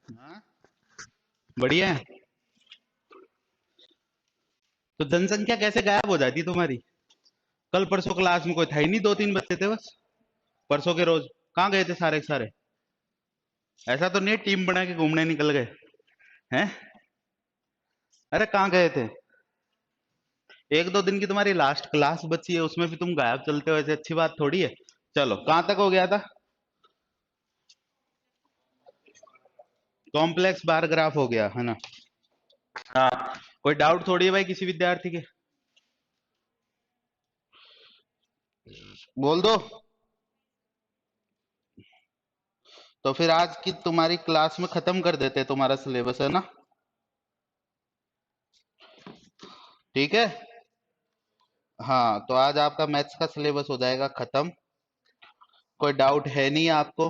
हाँ, बढ़िया है। तो जनसंख्या कैसे गायब हो जाती तुम्हारी? कल परसों क्लास में कोई था ही नहीं, दो तीन बच्चे थे बस। परसों के रोज कहाँ गए थे सारे के सारे? ऐसा तो नहीं टीम बना के घूमने निकल गए हैं? अरे कहाँ गए थे? एक दो दिन की तुम्हारी लास्ट क्लास बची है, उसमें भी तुम गायब चलते हो, ऐसे अच्छी बात थोड़ी है। चलो, कहाँ तक हो गया था? कॉम्प्लेक्स बार ग्राफ हो गया है ना? हाँ। कोई डाउट थोड़ी है भाई किसी विद्यार्थी के? बोल दो। तो फिर आज की तुम्हारी क्लास में खत्म कर देते हैं तुम्हारा सिलेबस, है ना? ठीक है। हाँ, तो आज आपका मैथ्स का सिलेबस हो जाएगा खत्म। कोई डाउट है नहीं आपको?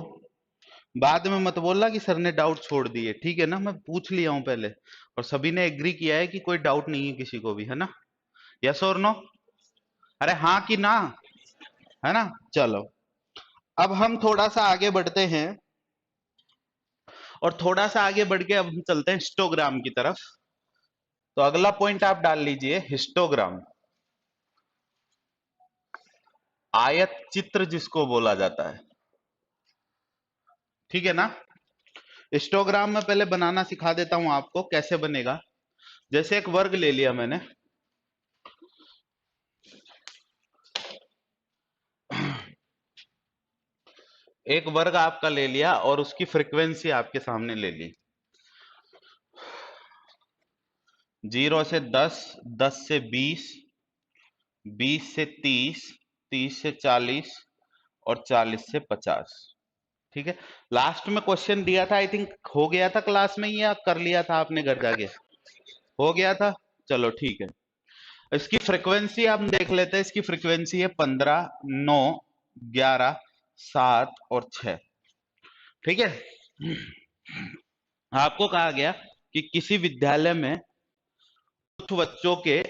बाद में मत बोलना कि सर ने डाउट छोड़ दिए, ठीक है ना? मैं पूछ लिया हूं पहले, और सभी ने एग्री किया है कि कोई डाउट नहीं है किसी को भी, है ना? यस और नो? अरे हाँ कि ना? है ना? चलो, अब हम थोड़ा सा आगे बढ़ते हैं, और थोड़ा सा आगे बढ़ के अब हम चलते हैं हिस्टोग्राम की तरफ। तो अगला पॉइंट आप डाल लीजिए, हिस्टोग्राम। आयत चित्र जिसको बोला जाता है, ठीक है ना? हिस्टोग्राम में पहले बनाना सिखा देता हूं आपको कैसे बनेगा। जैसे एक वर्ग ले लिया मैंने, एक वर्ग आपका ले लिया और उसकी फ्रीक्वेंसी आपके सामने ले ली। 0 से 10, 10 से 20, 20 से 30, 30 से 40, और 40 से 50। ठीक है। लास्ट में क्वेश्चन दिया था, आई थिंक हो गया था क्लास में, या कर लिया था आपने घर जाके? हो गया था। चलो ठीक है। इसकी फ्रीक्वेंसी हम देख लेते हैं। इसकी फ्रीक्वेंसी है 15, 9, 11, 7 और 6। ठीक है। आपको कहा गया कि किसी विद्यालय में कुछ बच्चों के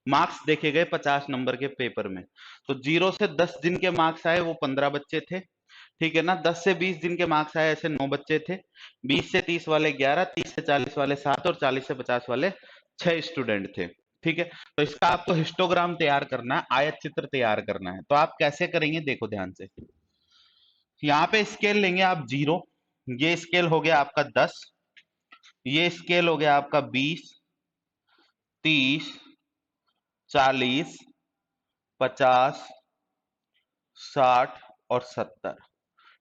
मार्क्स देखे गए 50 नंबर के पेपर में। तो 0 से 10 दिन के मार्क्स आए, वो 15 बच्चे थे। ठीक है ना? 10 से 20 दिन के मार्क्स आए, ऐसे 9 बच्चे थे। 20 से 30 वाले 11, 30 से 40 वाले 7, और 40 से 50 वाले 6 स्टूडेंट थे। ठीक है। तो इसका आपको हिस्टोग्राम तैयार करना है, आयत चित्र तैयार करना है। तो आप कैसे करेंगे, देखो ध्यान से। यहाँ पे स्केल लेंगे आप 0। ये स्केल हो गया आपका 10। ये स्केल हो गया आपका 20, 30, 40, 50, 60 और 70।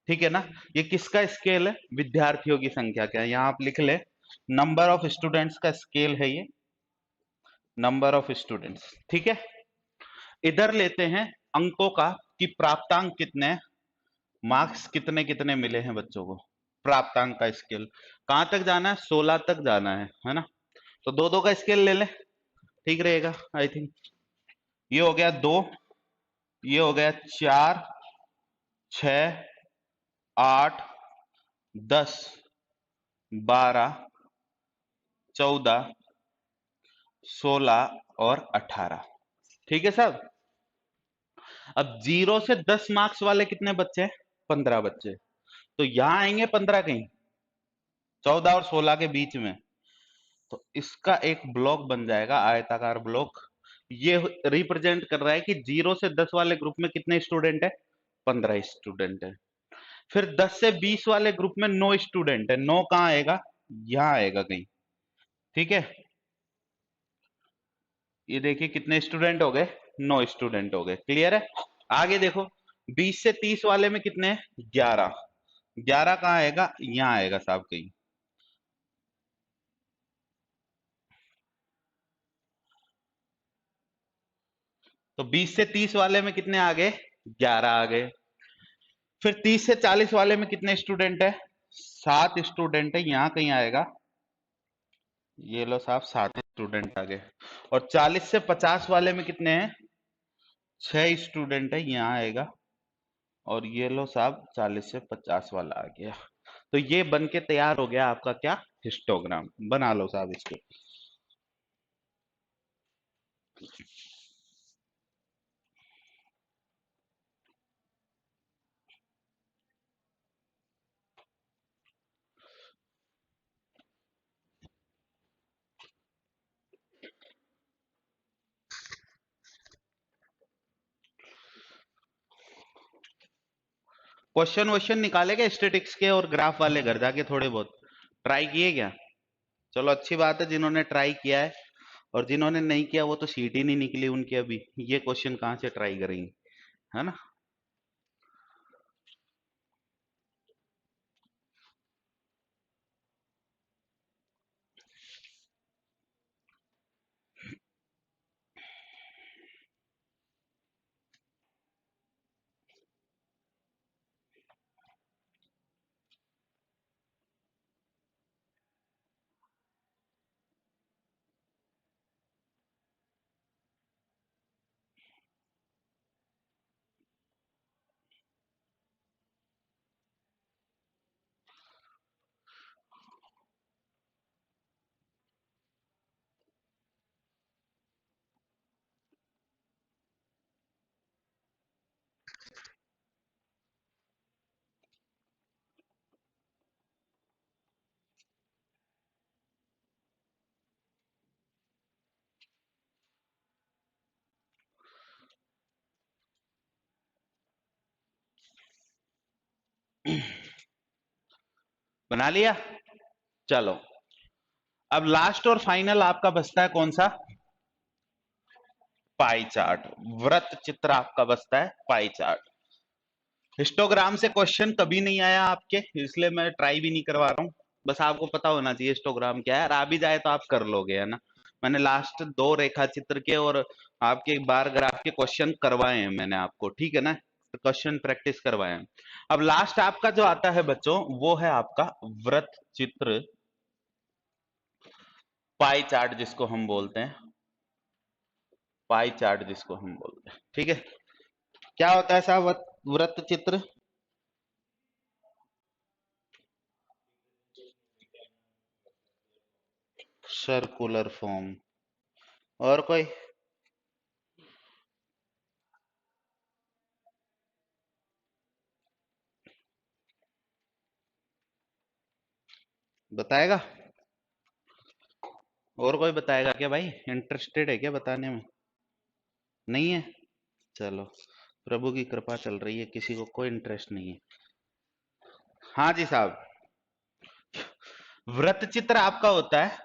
ठीक है ना? ये किसका स्केल है? विद्यार्थियों की संख्या क्या है, यहां आप लिख ले। नंबर ऑफ स्टूडेंट्स का स्केल है ये, नंबर ऑफ स्टूडेंट्स। ठीक है। इधर लेते हैं अंकों का, कि प्राप्तांक कितने, मार्क्स कितने कितने मिले हैं बच्चों को। प्राप्तांक का स्केल कहां तक जाना है? 16 तक जाना है ना? तो दो दो का स्केल ले ले, ठीक रहेगा आई थिंक। ये हो गया 2, ये हो गया 4, 6, 8, 10, 12, 14, 16 और 18। ठीक है साहब। अब 0 से 10 मार्क्स वाले कितने बच्चे हैं? 15 बच्चे। तो यहां आएंगे 15 कहीं, 14 और 16 के बीच में। तो इसका एक ब्लॉक बन जाएगा, आयताकार ब्लॉक। ये रिप्रेजेंट कर रहा है कि 0 से 10 वाले ग्रुप में कितने स्टूडेंट है? 15 स्टूडेंट है। फिर 10 से 20 वाले ग्रुप में 9 स्टूडेंट है। 9 कहां आएगा? यहां आएगा कहीं। ठीक है। ये देखिए कितने स्टूडेंट हो गए? 9 स्टूडेंट हो गए। क्लियर है? आगे देखो, 20 से 30 वाले में कितने हैं? 11। 11 कहाँ आएगा? यहाँ आएगा साहब कहीं। तो 20 से 30 वाले में कितने आ गए? 11 आ गए। फिर 30 से 40 वाले में कितने स्टूडेंट है? 7 स्टूडेंट है, यहाँ कहीं आएगा। ये लो साहब, 7 स्टूडेंट आ गए। और 40 से 50 वाले में कितने हैं? 6 स्टूडेंट है, यहाँ आएगा। और ये लो साहब, 40 से 50 वाला आ गया। तो ये बन के तैयार हो गया आपका क्या? हिस्टोग्राम। बना लो साहब इसको। क्वेश्चन वोश्चन निकाले क्या स्टेटिक्स के और ग्राफ वाले घर जाके थोड़े बहुत ट्राई किए क्या? चलो अच्छी बात है, जिन्होंने ट्राई किया है। और जिन्होंने नहीं किया वो तो सीट ही नहीं निकली उनकी अभी, ये क्वेश्चन कहाँ से ट्राई करेंगे, है ना? बना लिया। चलो अब लास्ट और फाइनल आपका बचता है कौन सा? Pie chart. वृत्त चित्र आपका बचता है, पाई चार्ट। हिस्टोग्राम से क्वेश्चन कभी नहीं आया आपके, इसलिए मैं ट्राई भी नहीं करवा रहा हूँ। बस आपको पता होना चाहिए हिस्टोग्राम क्या है, और आ भी जाए तो आप कर लोगे, है ना? मैंने लास्ट 2 रेखा चित्र के और आपके बार ग्राफ के क्वेश्चन करवाए हैं मैंने आपको, ठीक है ना? क्वेश्चन प्रैक्टिस करवाए हैं। अब लास्ट आपका जो आता है बच्चों, वो है आपका वृत्त चित्र, पाई चार्ट जिसको हम बोलते हैं, पाई चार्ट जिसको हम बोलते हैं, ठीक है? क्या होता है साहब वृत्त चित्र? Circular form. और कोई बताएगा? और कोई बताएगा क्या भाई? इंटरेस्टेड है क्या बताने में? नहीं है? चलो, प्रभु की कृपा चल रही है, किसी को कोई इंटरेस्ट नहीं है। हाँ जी साहब, वृत्त चित्र आपका होता है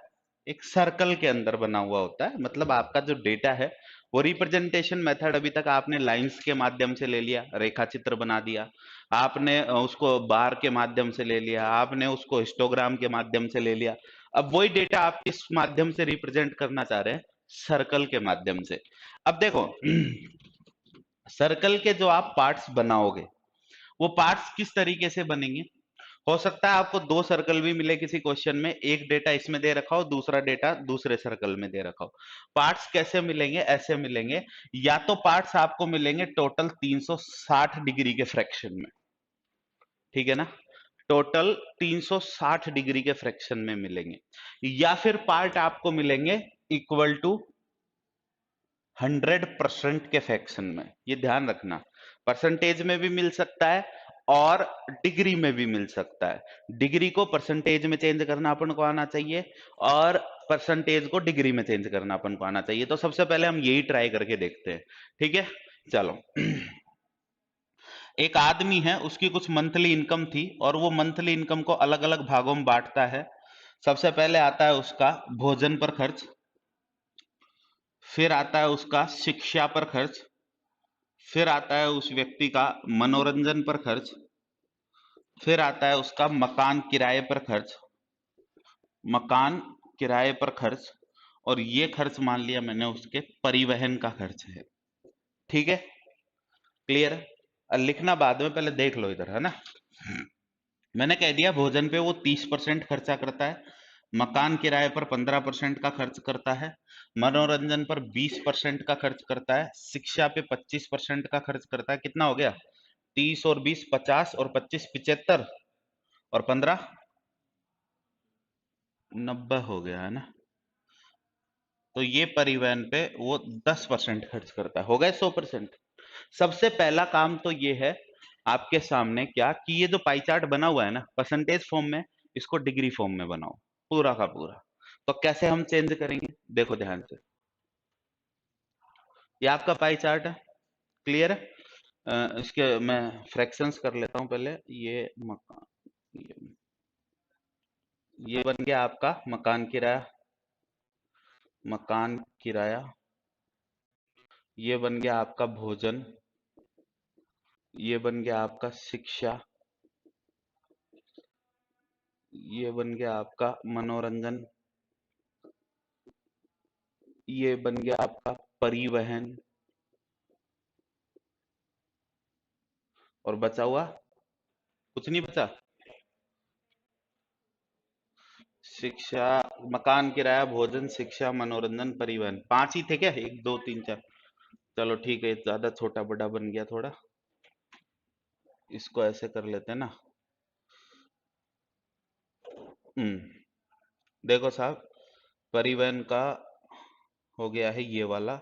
एक सर्कल के अंदर बना हुआ होता है, मतलब आपका जो डेटा है वो रिप्रेजेंटेशन मेथड अभी तक आपने लाइंस के माध्यम से ले लिया, रेखा चित्र बना दिया, आपने उसको बार के माध्यम से ले लिया, आपने उसको हिस्टोग्राम के माध्यम से ले लिया। अब वही डेटा आप किस माध्यम से रिप्रेजेंट करना चाह रहे हैं? सर्कल के माध्यम से। अब देखो सर्कल के जो आप पार्ट्स बनाओगे, वो पार्ट्स किस तरीके से बनेंगे? हो सकता है आपको 2 सर्कल भी मिले किसी क्वेश्चन में, एक डेटा इसमें दे रखा हो, दूसरा डेटा दूसरे सर्कल में दे रखा हो। पार्ट्स कैसे मिलेंगे? ऐसे मिलेंगे, या तो पार्ट्स आपको मिलेंगे टोटल 360 डिग्री के फ्रैक्शन में, ठीक है ना? टोटल 360 डिग्री के फ्रैक्शन में मिलेंगे, या फिर पार्ट आपको मिलेंगे इक्वल टू 100% के फ्रैक्शन में। ये ध्यान रखना, परसेंटेज में भी मिल सकता है और डिग्री में भी मिल सकता है। डिग्री को परसेंटेज में चेंज करना अपन को आना चाहिए, और परसेंटेज को डिग्री में चेंज करना अपन को आना चाहिए। तो सबसे पहले हम यही ट्राई करके देखते हैं, ठीक है? चलो एक आदमी है, उसकी कुछ मंथली इनकम थी, और वो मंथली इनकम को अलग अलग भागों में बांटता है। सबसे पहले आता है उसका भोजन पर खर्च, फिर आता है उसका शिक्षा पर खर्च, फिर आता है उस व्यक्ति का मनोरंजन पर खर्च, फिर आता है उसका मकान किराए पर खर्च, मकान किराए पर खर्च, और ये खर्च मान लिया मैंने उसके परिवहन का खर्च है, ठीक है? क्लियर है? लिखना बाद में, पहले देख लो इधर, है ना? मैंने कह दिया भोजन पे वो 30% खर्चा करता है, मकान किराए पर 15% का खर्च करता है, मनोरंजन पर 20% का खर्च करता है, शिक्षा पे 25% का खर्च करता है। कितना हो गया? 30 और 20 50, और 25 75, और 15 90 हो गया, है ना? तो ये परिवहन पे वो 10% खर्च करता है, हो गए 100%। सबसे पहला काम तो ये है आपके सामने क्या, कि ये जो पाई चार्ट बना हुआ है ना परसेंटेज फॉर्म में, इसको डिग्री फॉर्म में बनाओ पूरा का पूरा। तो कैसे हम चेंज करेंगे? देखो ध्यान से, ये आपका पाई चार्ट है, क्लियर है? इसके मैं फ्रैक्शंस कर लेता हूं पहले। ये बन गया आपका मकान किराया, मकान किराया। ये बन गया आपका भोजन, ये बन गया आपका शिक्षा, ये बन गया आपका मनोरंजन, ये बन गया आपका परिवहन, और बचा हुआ कुछ नहीं बचा। शिक्षा, मकान किराया, भोजन, शिक्षा, मनोरंजन, परिवहन, 5 ही थे क्या? 1 2 3 4। चलो ठीक है, ज्यादा छोटा बड़ा बन गया थोड़ा, इसको ऐसे कर लेते हैं ना। देखो साहब, परिवहन का हो गया है ये वाला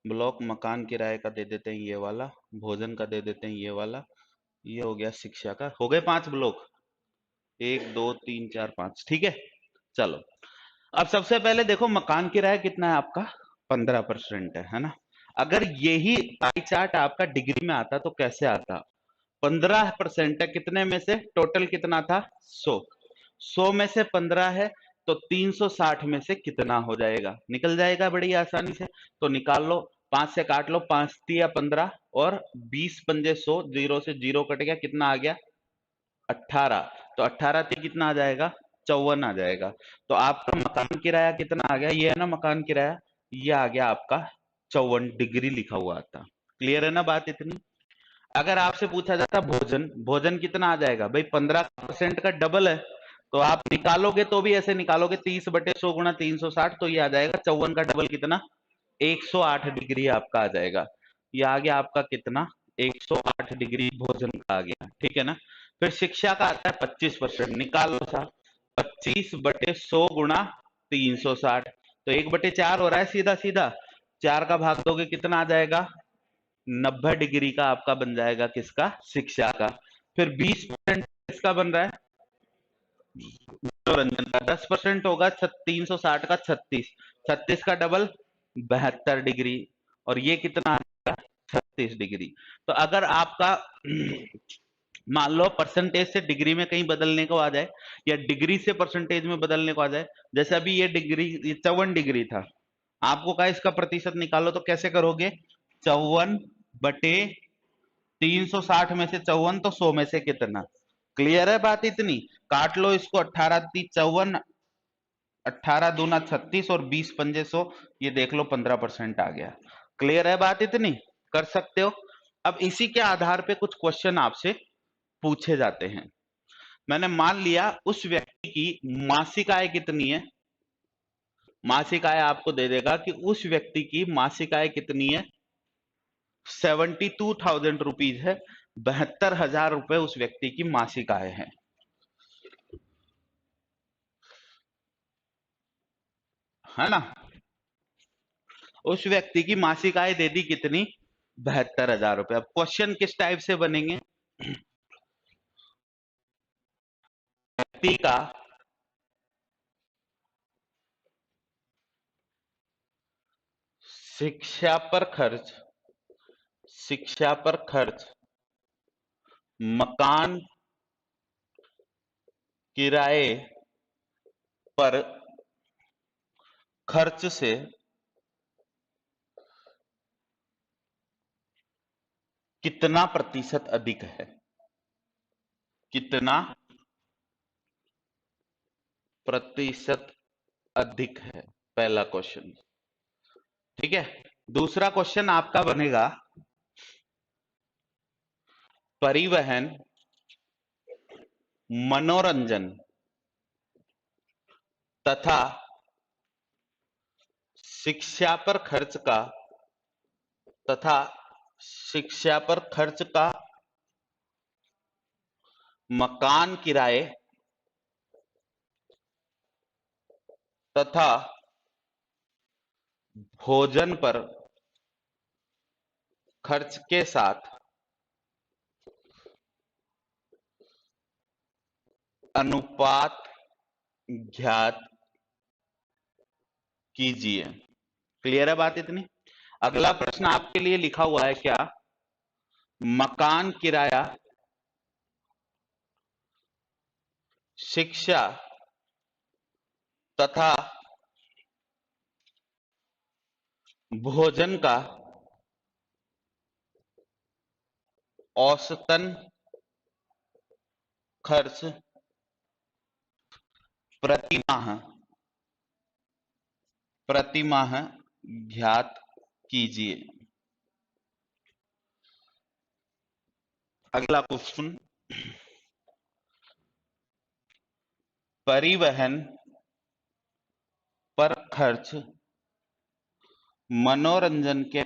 ब्लॉक, मकान किराए का दे देते हैं ये वाला, भोजन का दे देते हैं ये वाला, ये हो गया शिक्षा का। हो गए 5 ब्लॉक, 1 2 3 4 5। ठीक है, चलो। अब सबसे पहले देखो मकान किराया कितना है आपका, 15% है ना। अगर यही पाई चार्ट आपका डिग्री में आता तो कैसे आता? 15% है, कितने में से? टोटल कितना था? 100। 100 में से 15 है तो 360 में से कितना हो जाएगा? निकल जाएगा बड़ी आसानी से। तो निकाल लो, 5 से काट लो, 5 तिया 15 और 20 पंजे 100, 0 से 0 कट गया, कितना आ गया? 18। तो 18 ती कितना आ जाएगा? 54 आ जाएगा। तो आपका मकान किराया कितना आ गया? ये है ना मकान किराया, ये आ गया आपका 54 डिग्री लिखा हुआ था। क्लियर है ना बात इतनी? अगर आपसे पूछा जाता भोजन, भोजन कितना आ जाएगा भाई? 15% का डबल है, तो आप निकालोगे तो भी ऐसे निकालोगे, 30/100 गुणा 360, तो ये आ जाएगा 54 का डबल कितना? 108 डिग्री आपका आ जाएगा। ये आ गया आपका कितना? 108 डिग्री भोजन का आ गया। ठीक है ना। फिर शिक्षा का आता है 25%, निकाल लो साहब। 25/100 गुणा 360, तो 1/4 हो रहा है सीधा सीधा। 4 का भाग दोगे कितना आ जाएगा? 90 डिग्री का आपका बन जाएगा, किसका? शिक्षा का। फिर 20% किसका बन रहा है? मनोरंजन का। 10% होगा 360 का 36, 36 का डबल 72 डिग्री, और ये कितना आएगा? 36 डिग्री। तो अगर आपका मान लो परसेंटेज से डिग्री में कहीं बदलने को आ जाए, या डिग्री से परसेंटेज में बदलने को आ जाए, जैसे अभी ये डिग्री, ये 54 डिग्री था, आपको कहा इसका प्रतिशत निकालो, तो कैसे करोगे? 54/360 में से 54, तो 100 में से कितना? क्लियर है बात इतनी? काट लो इसको, 18×3 = 54, 18×2 = 36 और 20×5 = 100, ये देख लो 15% आ गया। क्लियर है बात इतनी? कर सकते हो। अब इसी के आधार पे कुछ क्वेश्चन आपसे पूछे जाते हैं। मैंने मान लिया उस व्यक्ति की मासिक आय कितनी है, मासिक आय आपको दे देगा कि उस व्यक्ति की मासिक आय कितनी है, 72,000 रुपीज है, 72,000 रुपए उस व्यक्ति की मासिक आय है ना। उस व्यक्ति की मासिक आय दे दी कितनी? 72,000 रुपए। अब क्वेश्चन किस टाइप से बनेंगे? व्यक्ति का शिक्षा पर खर्च, शिक्षा पर खर्च, मकान किराए पर खर्च से कितना प्रतिशत अधिक है? कितना प्रतिशत अधिक है, पहला क्वेश्चन। ठीक है। दूसरा क्वेश्चन आपका बनेगा, परिवहन, मनोरंजन तथा शिक्षा पर खर्च का, तथा शिक्षा पर खर्च का मकान किराए तथा भोजन पर खर्च के साथ अनुपात ज्ञात कीजिए। क्लियर है बात इतनी? अगला प्रश्न आपके लिए लिखा हुआ है क्या? मकान किराया, शिक्षा तथा भोजन का औसतन खर्च प्रति माह ज्ञात कीजिए। अगला क्वेश्चन, परिवहन पर खर्च मनोरंजन के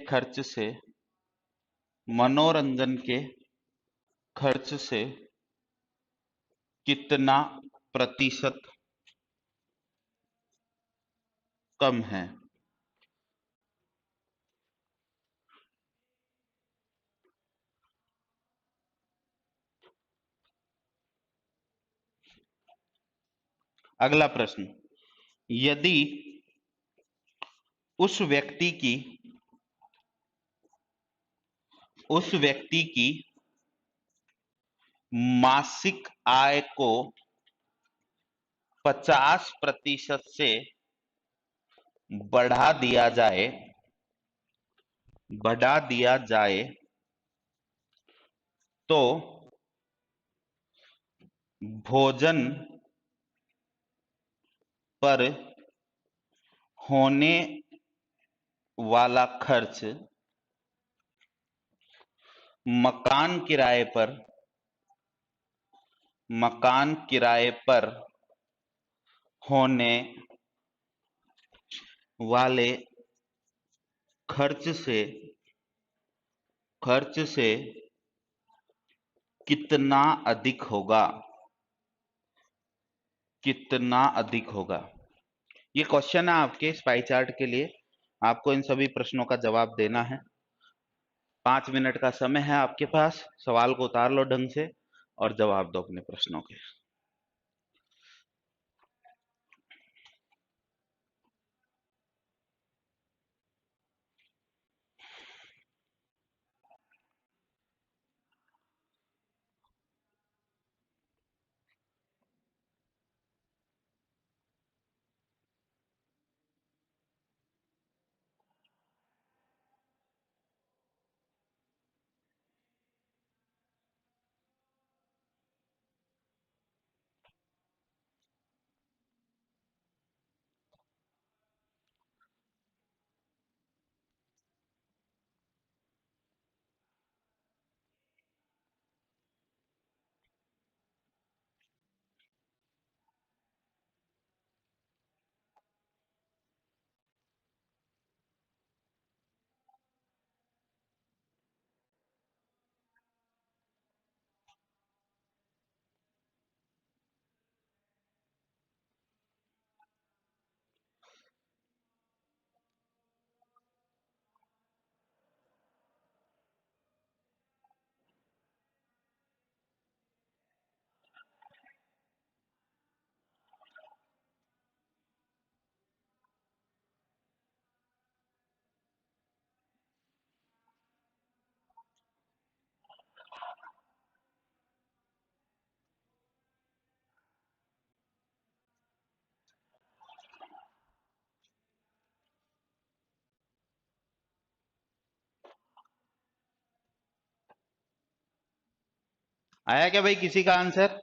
खर्च से कितना प्रतिशत कम है? अगला प्रश्न, यदि उस व्यक्ति की मासिक आय को 50% से बढ़ा दिया जाए तो भोजन पर होने वाला खर्च मकान किराए पर होने वाले खर्च से कितना अधिक होगा? ये क्वेश्चन है आपके स्पाई चार्ट के लिए। आपको इन सभी प्रश्नों का जवाब देना है। 5 मिनट का समय है आपके पास। सवाल को उतार लो ढंग से और जवाब दो अपने प्रश्नों के। आया क्या भाई किसी का आंसर?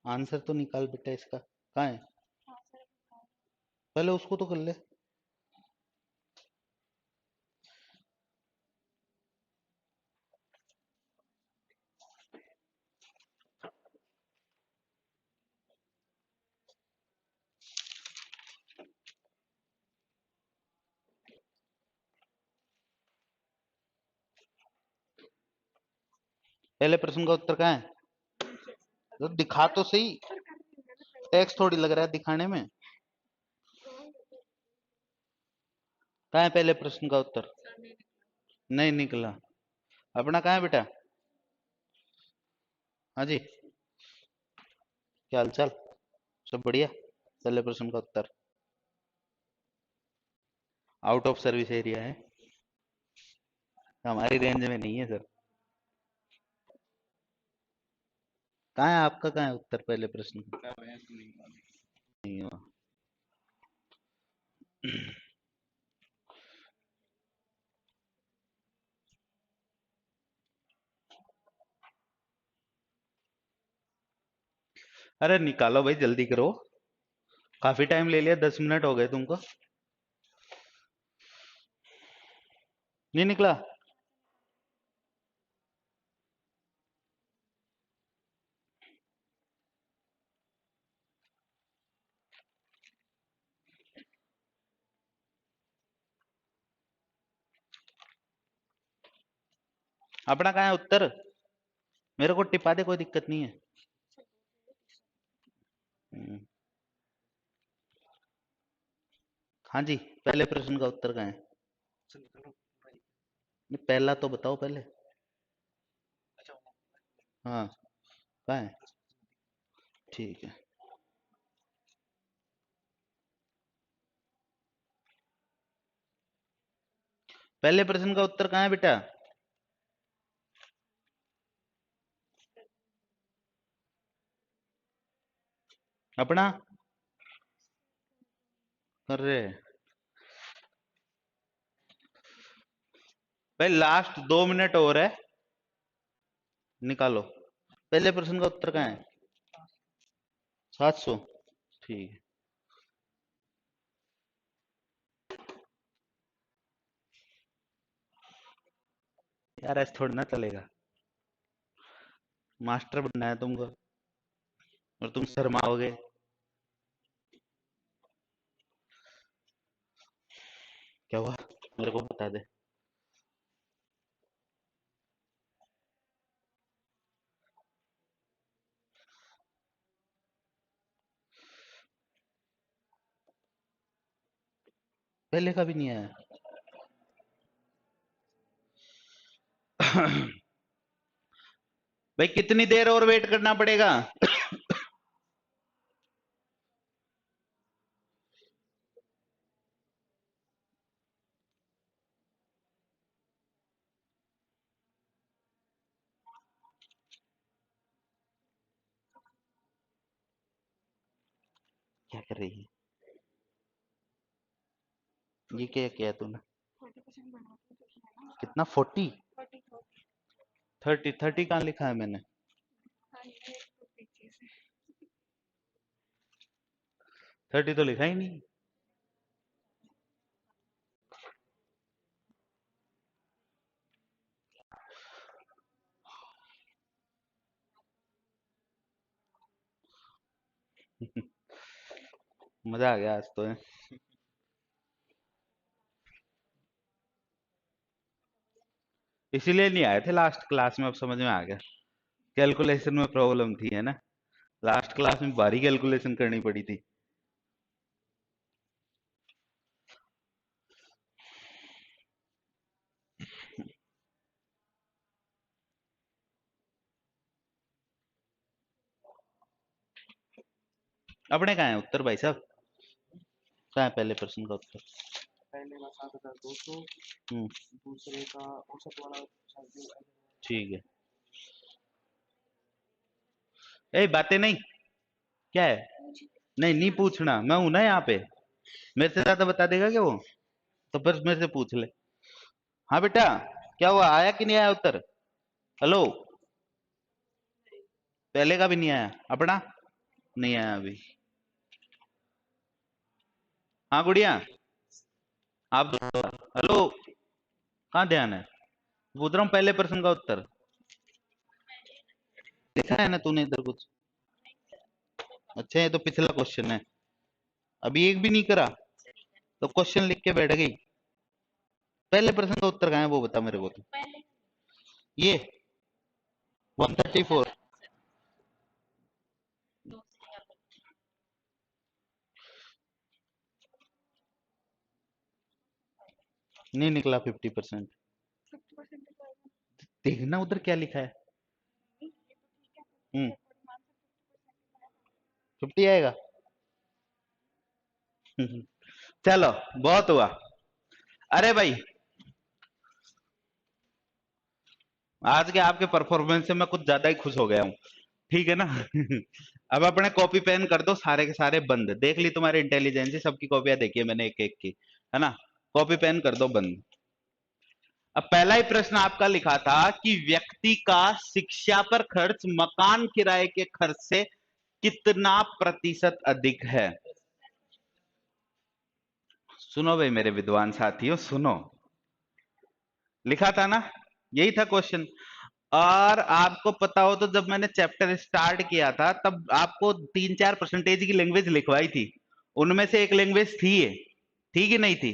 आंसर तो निकाल बेटा इसका, कहाँ है? पहले उसको तो कर ले। पहले प्रश्न का उत्तर कहाँ है? तो दिखा तो सही, टेक्स्ट थोड़ी लग रहा है दिखाने में। कहाँ है पहले प्रश्न का उत्तर? नहीं निकला। अपना कहाँ है बेटा? हाँ जी, क्या हाल चाल? सब बढ़िया। पहले प्रश्न का उत्तर आउट ऑफ सर्विस एरिया है, हमारी रेंज में नहीं है सर। कहाँ है आपका, कहाँ है उत्तर पहले प्रश्न का? नहीं हुआ। अरे निकालो भाई, जल्दी करो, काफी टाइम ले लिया, 10 मिनट हो गए तुमको। नहीं निकला? अपना कहाँ है उत्तर? मेरे को टिपा दे, कोई दिक्कत नहीं है। हम्म, हाँ जी, पहले प्रश्न का उत्तर कहाँ है? ये पहला तो बताओ पहले। हाँ, कहाँ है? ठीक है। पहले प्रश्न का उत्तर कहाँ है बेटा? अपना? अरे भाई, लास्ट 2 मिनट और है, निकालो। पहले प्रश्न का उत्तर कहाँ है? 700। ठीक है। यार ऐसे थोड़ी ना चलेगा, मास्टर बनना है तुमको और तुम शर्माओगे। क्या हुआ, मेरे को बता दे। पहले का भी नहीं आया? भाई कितनी देर और वेट करना पड़ेगा? क्या कर रही है ये, क्या किया तूने? कितना? 40? 30? 30 कहाँ लिखा है मैंने? 30 तो लिखा ही नहीं। मजा आ गया आज तो है। इसीलिए नहीं आए थे लास्ट क्लास में, अब समझ में आ गया, कैलकुलेशन में प्रॉब्लम थी, है ना? लास्ट क्लास में भारी कैलकुलेशन करनी पड़ी थी। अपने कहाँ है उत्तर भाई साहब? कहाँ है पहले प्रश्न का उत्तर? पहले का 7,200। दूसरे का औसत वाला। ठीक है। ए बातें नहीं, क्या है? नहीं नहीं पूछना, मैं हूं ना यहाँ पे, मेरे से ज्यादा बता देगा क्या वो? तो बस मेरे से पूछ ले। हाँ बेटा, क्या हुआ, आया कि नहीं आया उत्तर? हेलो, पहले का भी नहीं आया अपना? नहीं आया अभी। हाँ गुड़िया, आप दो। हेलो, कहाँ ध्यान है? पूछ रहा हूँ पहले प्रश्न का उत्तर। लिखा है ना तूने इधर कुछ? अच्छा, ये तो पिछला क्वेश्चन है, अभी एक भी नहीं करा, तो क्वेश्चन लिख के बैठ गई। पहले प्रश्न का उत्तर कहाँ है वो बता मेरे को तो। ये 134 नहीं निकला 50%। देखना उधर क्या लिखा है। 50 आएगा। चलो, बहुत हुआ। अरे भाई, आज के आपके परफॉर्मेंस से मैं कुछ ज्यादा ही खुश हो गया हूँ, ठीक है ना। अब अपने कॉपी पेन कर दो सारे के सारे बंद। देख ली तुम्हारी इंटेलिजेंस, सबकी कॉपियां देखी है मैंने एक एक की, है ना। कॉपी पेन कर दो बंद। अब पहला ही प्रश्न आपका लिखा था कि व्यक्ति का शिक्षा पर खर्च मकान किराए के खर्च से कितना प्रतिशत अधिक है। सुनो भाई मेरे विद्वान साथियों, सुनो, लिखा था ना, यही था क्वेश्चन। और आपको पता हो तो जब मैंने चैप्टर स्टार्ट किया था तब आपको 3-4% की लैंग्वेज लिखवाई थी, उनमें से एक लैंग्वेज थी ये, थी कि नहीं थी?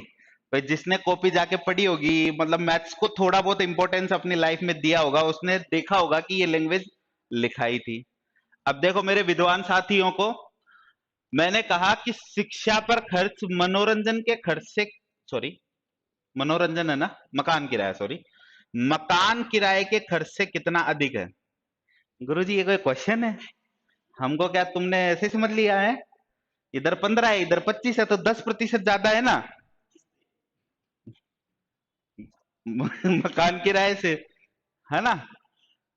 भाई जिसने कॉपी जाके पढ़ी होगी, मतलब मैथ्स को थोड़ा बहुत इंपॉर्टेंस अपनी लाइफ में दिया होगा, उसने देखा होगा कि ये लैंग्वेज लिखाई थी। अब देखो मेरे विद्वान साथियों को, मैंने कहा कि शिक्षा पर खर्च मनोरंजन के खर्च से, सॉरी मनोरंजन है ना, मकान किराया, सॉरी मकान किराए के खर्च से कितना अधिक है। गुरुजी ये कोई क्वेश्चन है? हमको क्या तुमने ऐसे समझ लिया है? इधर 15 है, इधर 25 है, तो 10% ज्यादा है ना। मकान किराए से, है ना।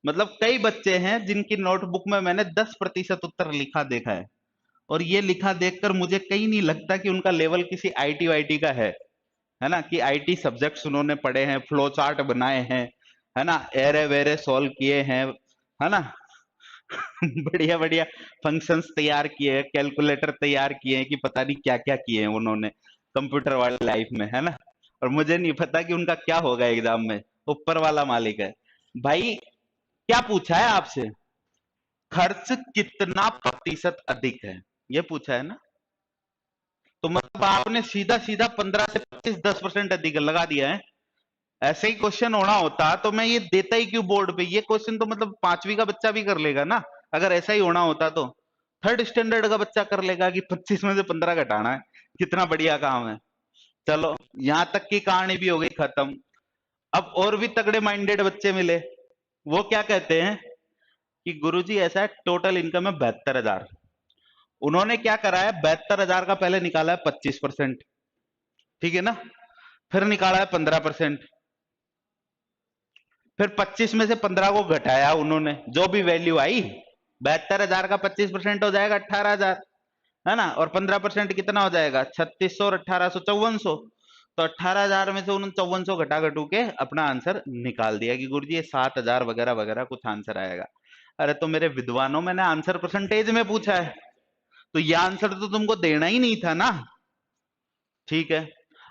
मतलब कई बच्चे हैं जिनकी नोटबुक में मैंने 10% उत्तर लिखा देखा है, और ये लिखा देखकर मुझे कहीं नहीं लगता कि उनका लेवल किसी आईटी वाईटी का है ना, कि आईटी सब्जेक्ट्स उन्होंने पढ़े हैं, फ्लो चार्ट बनाए हैं, है ना, एरे वेरे सॉल्व किए हैं, है ना। बढ़िया बढ़िया फंक्शंस तैयार किए हैं, कैलकुलेटर तैयार किए हैं, कि पता नहीं क्या क्या किए हैं उन्होंने कंप्यूटर वाली लाइफ में, है ना। और मुझे नहीं पता कि उनका क्या होगा एग्जाम में, ऊपर वाला मालिक है। भाई क्या पूछा है आपसे? खर्च कितना प्रतिशत अधिक है, ये पूछा है ना। तो मतलब आपने सीधा सीधा 15 से 25, 10% अधिक लगा दिया है। ऐसे ही क्वेश्चन होना होता तो मैं ये देता ही क्यों बोर्ड पे? ये क्वेश्चन तो मतलब 5वीं का बच्चा भी कर लेगा ना, अगर ऐसा ही होना होता तो। थर्ड स्टैंडर्ड का बच्चा कर लेगा कि 25 में से 15 घटाना है, कितना बढ़िया काम है। चलो, यहां तक की कहानी भी हो गई खत्म। अब और भी तगड़े माइंडेड बच्चे मिले, वो क्या कहते हैं कि गुरुजी ऐसा है, टोटल इनकम है 72,000। उन्होंने क्या करा है, 72,000 का पहले निकाला है 25%, ठीक है ना। फिर निकाला है 15%, फिर 25 में से 15 को घटाया उन्होंने, जो भी वैल्यू आई, 72,000 का 25% हो जाएगा 18,000, है ना। और 15% कितना हो जाएगा? 3600 और 1800 5400। तो 18,000 में से उन्होंने 5400 घटा घटू के अपना आंसर निकाल दिया कि गुरुजी ये 7,000 वगैरह वगैरह कुछ आंसर आएगा। अरे तो मेरे विद्वानों, मैंने आंसर परसेंटेज में पूछा है, तो ये आंसर तो तुमको देना ही नहीं था ना, ठीक है।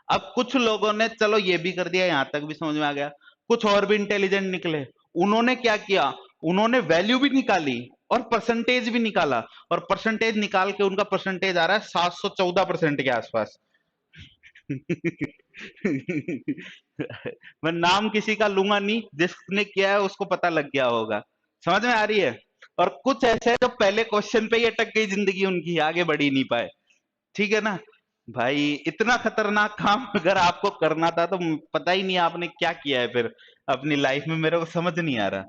अब कुछ लोगों ने चलो ये भी कर दिया, यहां तक भी समझ में आ गया। कुछ और भी इंटेलिजेंट निकले, उन्होंने क्या किया, उन्होंने वैल्यू भी निकाली और परसेंटेज भी निकाला, और परसेंटेज निकाल के उनका परसेंटेज आ रहा है 714% के आसपास। मैं नाम किसी का लूंगा नहीं, जिसने किया है उसको पता लग गया होगा। समझ में आ रही है? और कुछ ऐसे हैं जो पहले क्वेश्चन पे ही अटक गई जिंदगी उनकी, आगे बढ़ ही नहीं पाए, ठीक है ना। भाई इतना खतरनाक काम अगर आपको करना था तो पता ही नहीं आपने क्या किया है फिर अपनी लाइफ में, मेरे को समझ नहीं आ रहा।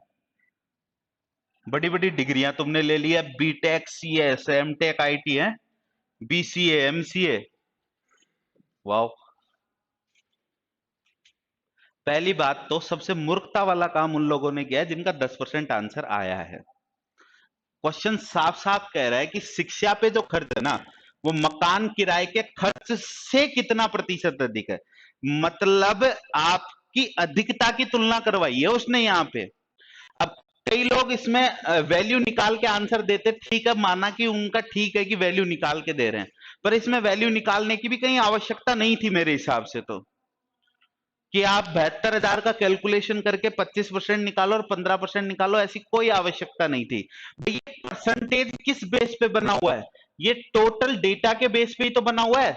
बड़ी बड़ी डिग्रियां तुमने ले लिया, बीटेक, सीएस, एमटेक, आईटी है, बीसीए, एमसीए, वाह। पहली बात तो सबसे मूर्खता वाला काम उन लोगों ने किया है जिनका 10% आंसर आया है। क्वेश्चन साफ साफ कह रहा है कि शिक्षा पे जो खर्च है ना, वो मकान किराए के खर्च से कितना प्रतिशत अधिक है। मतलब आपकी अधिकता की तुलना करवाई है उसने यहाँ पे। अब कई लोग इसमें वैल्यू निकाल के आंसर देते, ठीक है, माना कि उनका ठीक है कि वैल्यू निकाल के दे रहे हैं, पर इसमें वैल्यू निकालने की भी कहीं आवश्यकता नहीं थी मेरे हिसाब से, तो कि आप 72,000 का कैलकुलेशन करके 25% निकालो और 15% निकालो, ऐसी कोई आवश्यकता नहीं थी। ये परसेंटेज किस बेस पे बना हुआ है? ये टोटल डेटा के बेस पे ही तो बना हुआ है।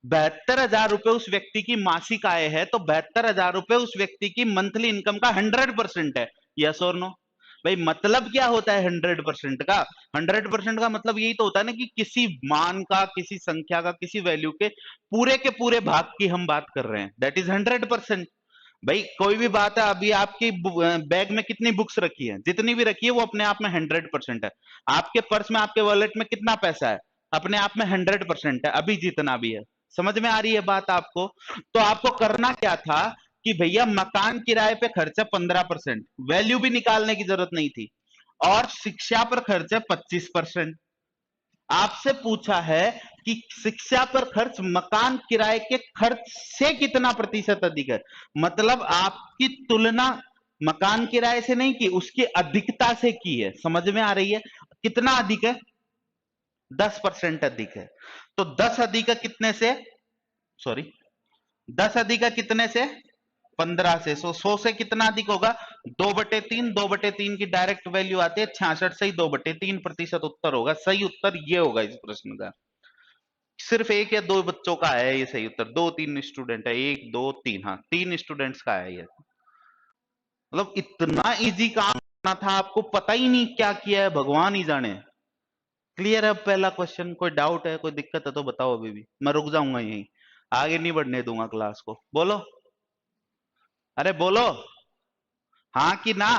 72,000 रुपए उस व्यक्ति की मासिक आय है, तो 72,000 रुपए उस व्यक्ति की मंथली इनकम का 100% है। यस और नो? भाई मतलब क्या होता है 100% का? 100% का मतलब यही तो होता है ना कि किसी मान का, किसी संख्या का, किसी वैल्यू के पूरे भाग की हम बात कर रहे हैं, दैट इज 100%। भाई कोई भी बात है, अभी आपकी बैग में कितनी बुक्स रखी है, जितनी भी रखी है वो अपने आप में 100% है। आपके पर्स में, आपके वॉलेट में कितना पैसा है, अपने आप में 100% है, अभी जितना भी है। समझ में आ रही है बात आपको? तो आपको करना क्या था कि भैया मकान किराए पे खर्चा 15%, वैल्यू भी निकालने की जरूरत नहीं थी, और शिक्षा पर खर्च है 25%। आपसे पूछा है कि शिक्षा पर खर्च मकान किराए के खर्च से कितना प्रतिशत अधिक है, मतलब आपकी तुलना मकान किराए से नहीं की, उसकी अधिकता से की है। समझ में आ रही है? कितना अधिक है? 10% अधिक है। तो 10 अधिक है कितने से? सॉरी, 10 अधिक है कितने से? 15 से। 100 से कितना अधिक होगा? 2/3। 2/3 की डायरेक्ट वैल्यू आती है 66 से ही 2/3% उत्तर होगा। सही उत्तर ये होगा इस प्रश्न का। सिर्फ एक या दो बच्चों का है ये सही उत्तर, 2-3 स्टूडेंट है, 1 2 3, हाँ 3 स्टूडेंट्स का है ये। मतलब इतना इजी काम करना था, आपको पता ही नहीं क्या किया है, भगवान ही जाने। क्लियर है पहला क्वेश्चन? कोई डाउट है, कोई दिक्कत है तो बताओ, अभी भी मैं रुक जाऊंगा यहीं, आगे नहीं बढ़ने दूंगा क्लास को। बोलो, अरे बोलो, हाँ कि ना?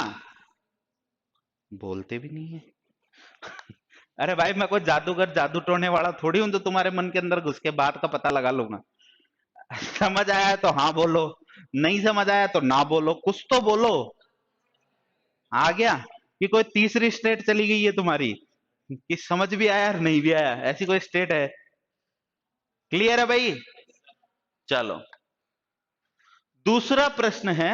बोलते भी नहीं है। अरे भाई मैं कोई जादूगर, जादू टोने वाला थोड़ी हूं तो तुम्हारे मन के अंदर घुस के बात का पता लगा लूंगा। समझ आया है तो हाँ बोलो, नहीं समझ आया तो ना बोलो, कुछ तो बोलो। आ गया कि कोई तीसरी स्टेट चली गई है तुम्हारी, कि समझ भी आया और नहीं भी आया, ऐसी कोई स्टेट है? क्लियर है भाई? चलो, दूसरा प्रश्न है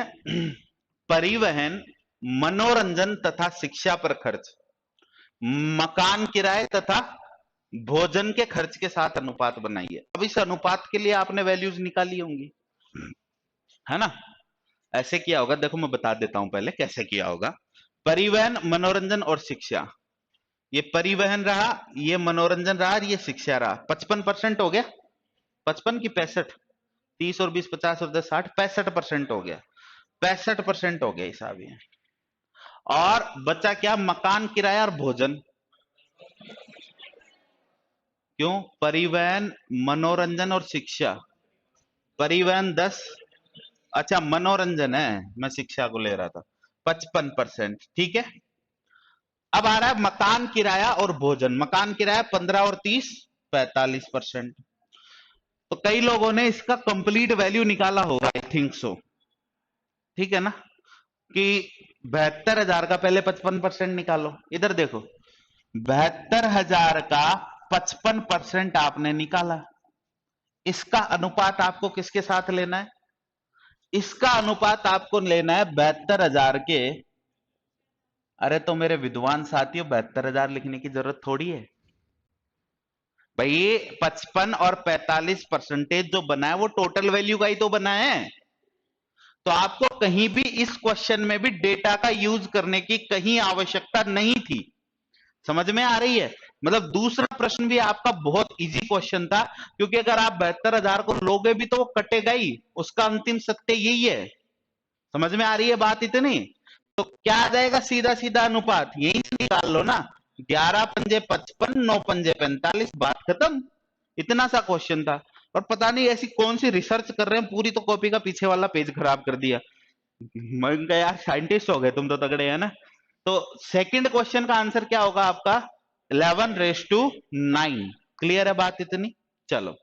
परिवहन, मनोरंजन तथा शिक्षा पर खर्च, मकान किराए तथा भोजन के खर्च के साथ अनुपात बनाइए। अब इस अनुपात के लिए आपने वैल्यूज निकाली होंगी, है ना? ऐसे किया होगा, देखो मैं बता देता हूं पहले कैसे किया होगा। परिवहन, मनोरंजन और शिक्षा, ये परिवहन रहा, ये मनोरंजन रहा, ये शिक्षा रहा। 55% हो गया। 55 की 65, 30 और 20 50 और 10 60, 65% हो गया। 65% हो गया हिसाब ये। और बचा क्या? मकान किराया और भोजन। क्यों? परिवहन, मनोरंजन और शिक्षा। परिवहन 10, अच्छा मनोरंजन है, मैं शिक्षा को ले रहा था। 55%, ठीक है। अब आ रहा है मकान किराया और भोजन। मकान किराया 15 और 30, 45%। तो कई लोगों ने इसका कंप्लीट वैल्यू निकाला होगा, आई थिंक सो, ठीक है ना? कि 72,000 का पहले 55% निकालो। इधर देखो, 72,000 का 55% आपने निकाला, इसका अनुपात आपको किसके साथ लेना है? इसका अनुपात आपको लेना है 72,000 के, अरे तो मेरे विद्वान साथियों 72,000 लिखने की जरूरत थोड़ी है भाई। 55 और 45% जो बना है वो टोटल वैल्यू का ही तो बना है। तो आपको कहीं भी इस क्वेश्चन में भी डेटा का यूज करने की कहीं आवश्यकता नहीं थी। समझ में आ रही है? मतलब दूसरा प्रश्न भी आपका बहुत इजी क्वेश्चन था, क्योंकि अगर आप 72,000 को लोगे भी तो वो कटेगा ही, उसका अंतिम सत्य यही है। समझ में आ रही है बात इतनी? तो क्या आ जाएगा? सीधा सीधा अनुपात यही से निकाल लो ना, 11 पंजे 55, 9 पंजे 45, बात खत्म। इतना सा क्वेश्चन था। और पता नहीं ऐसी कौन सी रिसर्च कर रहे हैं, पूरी तो कॉपी का पीछे वाला पेज खराब कर दिया। मैं कहा यार साइंटिस्ट हो गए तुम तो, तगड़े है ना। तो सेकंड क्वेश्चन का आंसर क्या होगा आपका? 11:9। क्लियर है बात इतनी? चलो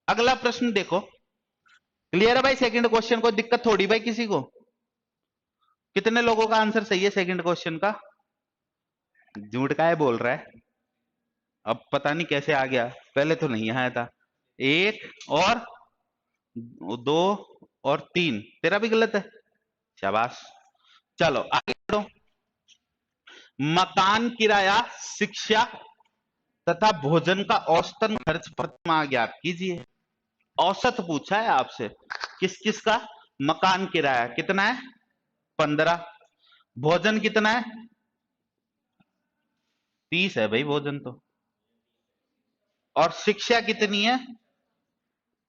अगला प्रश्न देखो। क्लियर है भाई? सेकंड क्वेश्चन को दिक्कत थोड़ी भाई किसी को? कितने लोगों का आंसर सही है सेकंड क्वेश्चन का? झूठ का है बोल रहा है? अब पता नहीं कैसे आ गया, पहले तो नहीं आया था। एक और दो और तीन, तेरा भी गलत है। शाबाश। चलो आगे बढ़ो। मकान किराया, शिक्षा तथा भोजन का औसतन खर्च प्रति माह ज्ञात कीजिए। औसत पूछा है आपसे, किस किस का? मकान किराया कितना है? 15। भोजन कितना है? 30 है भाई भोजन तो। और शिक्षा कितनी है?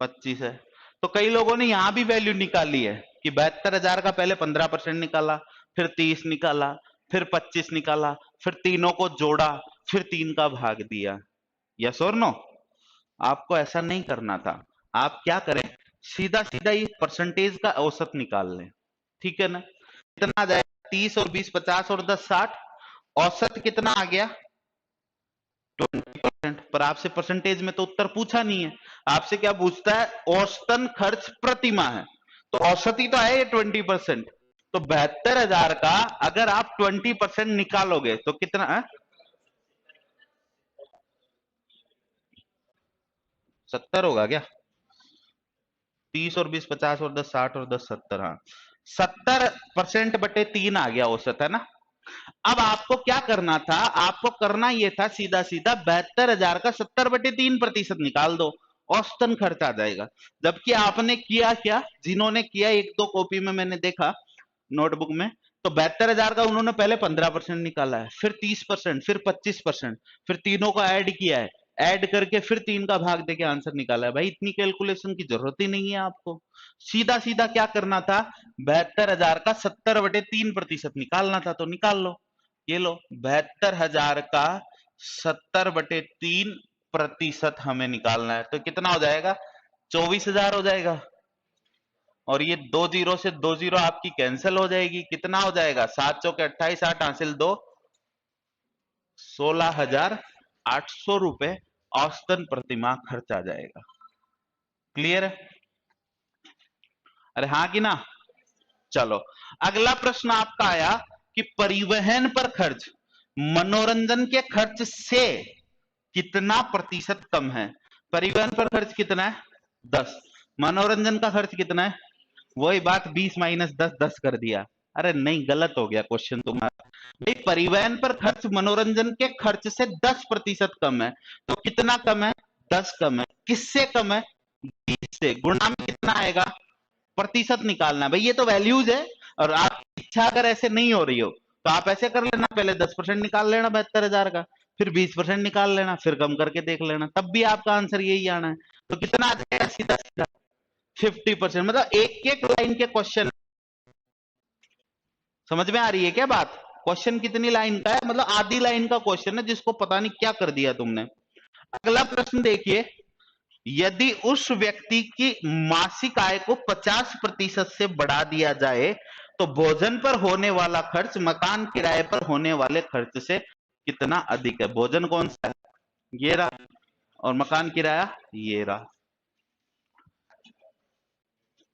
25 है। तो कई लोगों ने यहां भी वैल्यू निकाली है कि 72,000 का पहले 15% निकाला, फिर 30 निकाला, फिर 25 निकाला, फिर तीनों को जोड़ा, फिर 3 का भाग दिया। यस और नो? आपको ऐसा नहीं करना था। आप क्या करें, सीधा सीधा ये परसेंटेज का औसत निकाल लें। ठीक है ना? कितना आ जाएगा? 30 और 20 50 और 10 60। औसत कितना आ गया? 20%। पर आपसे परसेंटेज में तो उत्तर पूछा नहीं है। आपसे क्या पूछता है? औसतन खर्च प्रति माह है। तो औसत ही तो है ये 20%। तो 72,000 का अगर आप 20% निकालोगे तो कितना है? 70 होगा क्या? 30 और 20 50 और 10 60 और 10 70। हाँ, 70% बटे 3 आ गया औसत, है ना? अब आपको क्या करना था? आपको करना यह था सीधा सीधा 72,000 का 70/3% निकाल दो, औसतन खर्च आ जाएगा। जबकि आपने किया क्या, जिन्होंने किया एक दो कॉपी में मैंने देखा नोटबुक में, तो 72,000 का उन्होंने पहले 15% निकाला है, फिर 30%, फिर 25%, फिर तीनों को ऐड किया है, ऐड करके फिर 3 का भाग देके आंसर निकाला है। भाई इतनी कैलकुलेशन की जरूरत ही नहीं है आपको। सीधा सीधा क्या करना था? 72,000 का 70/3% निकालना था, तो निकाल लो। ये लो, 72,000 का 70/3% हमें निकालना है, तो कितना हो जाएगा? 24,000 हो जाएगा। और ये 2 जीरो से 2 जीरो आपकी कैंसिल हो जाएगी। कितना हो जाएगा? 7 चौके 28, 8 हासिल 2, 16,800 रुपए औसतन प्रतिमाह खर्च आ जाएगा। क्लियर है? अरे हाँ कि ना? चलो, अगला प्रश्न आपका आया कि परिवहन पर खर्च मनोरंजन के खर्च से कितना प्रतिशत कम है? परिवहन पर खर्च कितना है? 10। मनोरंजन का खर्च कितना है? वही बात, 20 माइनस 10 10 कर दिया। अरे नहीं, गलत हो गया क्वेश्चन तुम्हारा। भाई परिवहन पर खर्च मनोरंजन के खर्च से 10% कम है, तो कितना कम है? 10 कम है। किससे कम है? 20 से। गुणा में कितना आएगा? प्रतिशत निकालना है भाई, ये तो वैल्यूज है। और आप इच्छा अगर ऐसे नहीं हो रही हो तो आप ऐसे कर लेना, पहले 10% निकाल लेना 72,000 का, फिर 20% निकाल लेना, फिर कम करके देख लेना, तब भी आपका आंसर यही आना है। तो कितना आ जाएगा? सीधा सीधा 50%। मतलब एक एक लाइन के क्वेश्चन। समझ में आ रही है क्या बात? क्वेश्चन कितनी लाइन का है? मतलब आधी लाइन का क्वेश्चन है, जिसको पता नहीं क्या कर दिया तुमने। अगला प्रश्न देखिए, यदि उस व्यक्ति की मासिक आय को 50% से बढ़ा दिया जाए तो भोजन पर होने वाला खर्च मकान किराए पर होने वाले खर्च से कितना अधिक है? भोजन कौन सा है? ये रहा। और मकान किराया ये रहा।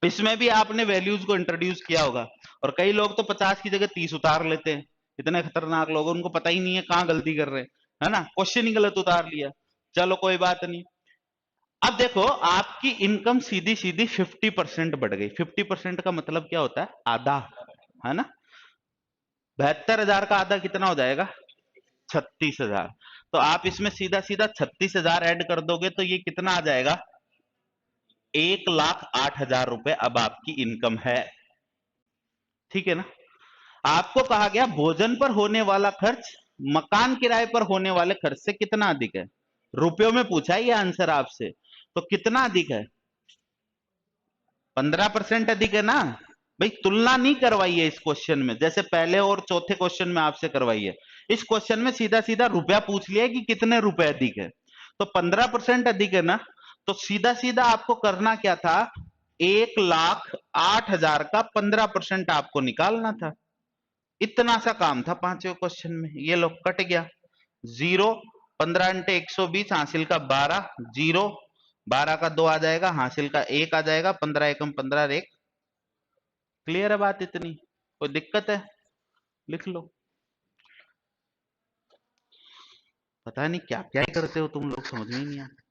इसमें भी आपने वैल्यूज को इंट्रोड्यूस किया होगा। और कई लोग तो 50 की जगह 30 उतार लेते हैं। इतने खतरनाक लोग, उनको पता ही नहीं है कहां गलती कर रहे हैं, है ना? क्वेश्चन ही गलत उतार लिया। चलो कोई बात नहीं। अब देखो, आपकी इनकम सीधी सीधी 50% बढ़ गई। 50% का मतलब क्या होता है? आधा, है ना? 72,000 का आधा कितना हो जाएगा? 36,000। तो आप इसमें सीधा सीधा 36,000 ऐड कर दोगे तो ये कितना आ जाएगा? 1,08,000 रुपए अब आपकी इनकम है। ठीक है ना? आपको कहा गया भोजन पर होने वाला खर्च मकान किराए पर होने वाले खर्च से कितना अधिक है। रुपयों में पूछा है ये आंसर आपसे, तो कितना अधिक है? 15% अधिक है ना? भाई तुलना नहीं करवाई है इस क्वेश्चन में, जैसे पहले और चौथे क्वेश्चन में आपसे करवाई है। इस क्वेश्चन में सीधा सीधा रुपया पूछ लिया कि कितने रुपए अधिक है। तो 15% अधिक है ना? तो सीधा सीधा आपको करना क्या था? 1,08,000 का 15% आपको निकालना था। इतना सा काम था पांचवें क्वेश्चन में। ये लो, कट गया। जीरो, 15 इंटे 120 हासिल का 12, जीरो, 12 का 2 आ जाएगा, हासिल का 1 आ जाएगा, 15 एकम 15 1। क्लियर है बात? इतनी कोई दिक्कत है? लिख लो। पता नहीं क्या क्या करते हो तुम लोग, समझ में ही नहीं आता।